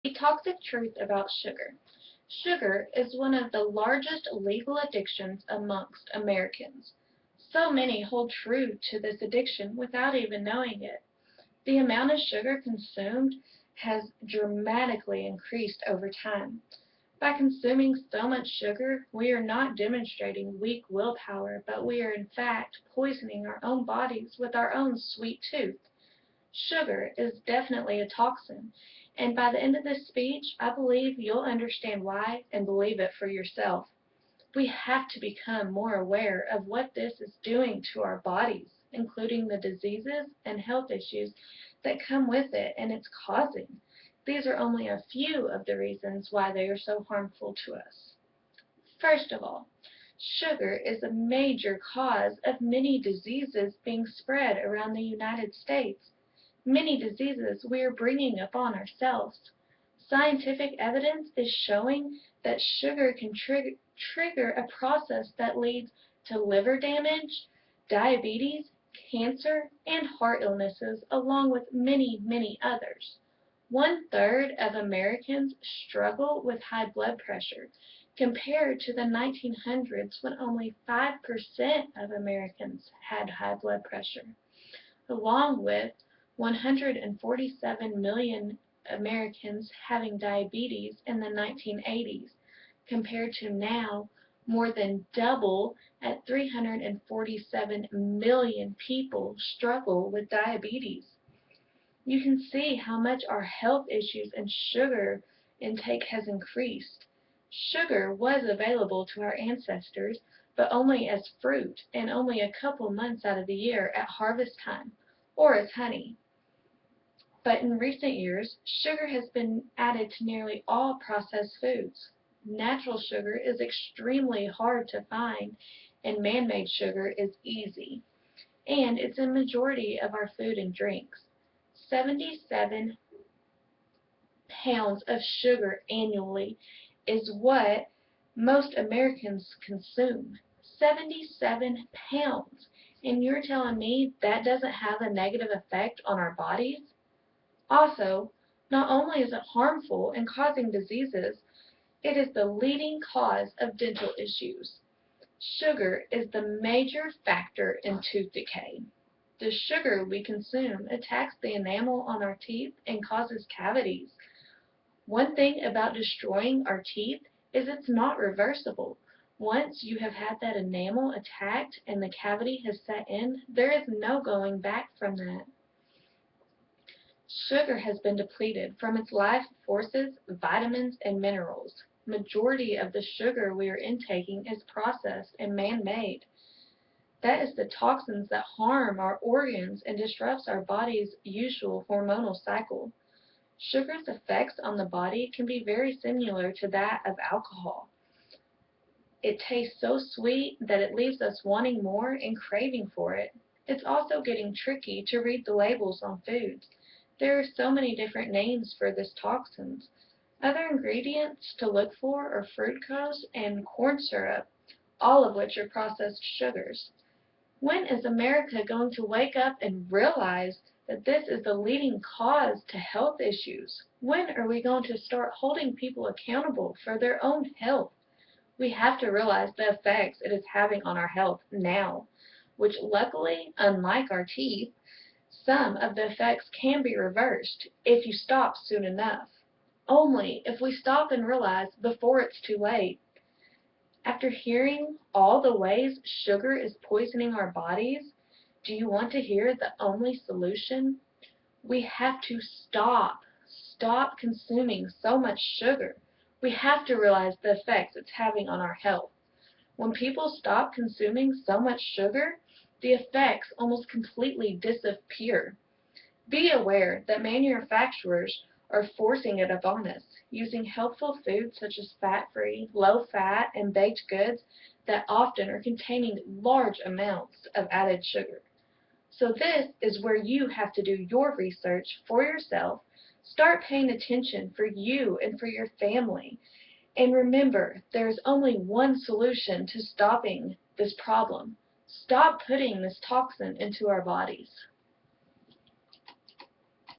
A toxic truth about sugar. Sugar is one of the largest legal addictions amongst Americans. So many hold true to this addiction without even knowing it. The amount of sugar consumed has dramatically increased over time. By consuming so much sugar, we are not demonstrating weak willpower, but we are in fact poisoning our own bodies with our own sweet tooth. Sugar is definitely a toxin, and by the end of this speech, I believe you'll understand why and believe it for yourself. We have to become more aware of what this is doing to our bodies, including the diseases and health issues that come with it and it's causing. These are only a few of the reasons why they are so harmful to us. First of all, sugar is a major cause of many diseases being spread around the United States. Many diseases we are bringing upon ourselves. Scientific evidence is showing that sugar can trigger a process that leads to liver damage, diabetes, cancer, and heart illnesses, along with many, many others. One-third of Americans struggle with high blood pressure, compared to the 1900s when only 5% of Americans had high blood pressure, along with 147 million Americans having diabetes in the 1980s, compared to now more than double at 347 million people struggle with diabetes. You can see how much our health issues and sugar intake has increased. Sugar was available to our ancestors, but only as fruit and only a couple months out of the year at harvest time, or as honey. But in recent years, sugar has been added to nearly all processed foods. Natural sugar is extremely hard to find, and man-made sugar is easy. And it's in majority of our food and drinks. 77 pounds of sugar annually is what most Americans consume. 77 pounds. And you're telling me that doesn't have a negative effect on our bodies? Also, not only is it harmful and causing diseases, it is the leading cause of dental issues. Sugar is the major factor in tooth decay. The sugar we consume attacks the enamel on our teeth and causes cavities. One thing about destroying our teeth is it's not reversible. Once you have had that enamel attacked and the cavity has set in, there is no going back from that. Sugar has been depleted from its life forces, vitamins, and minerals. Majority of the sugar we are intaking is processed and man-made. That is the toxins that harm our organs and disrupts our body's usual hormonal cycle. Sugar's effects on the body can be very similar to that of alcohol. It tastes so sweet that it leaves us wanting more and craving for it. It's also getting tricky to read the labels on foods. There are so many different names for this toxins. Other ingredients to look for are fructose and corn syrup, all of which are processed sugars. When is America going to wake up and realize that this is the leading cause to health issues? When are we going to start holding people accountable for their own health? We have to realize the effects it is having on our health now, which luckily, unlike our teeth, some of the effects can be reversed if you stop soon enough. Only if we stop and realize before it's too late. After hearing all the ways sugar is poisoning our bodies, do you want to hear the only solution? We have to stop. Stop consuming so much sugar. We have to realize the effects it's having on our health. When people stop consuming so much sugar, the effects almost completely disappear. Be aware that manufacturers are forcing it upon us, using healthful foods such as fat-free, low-fat, and baked goods that often are containing large amounts of added sugar. So this is where you have to do your research for yourself, start paying attention for you and for your family, and remember, there is only one solution to stopping this problem. Stop putting this toxin into our bodies.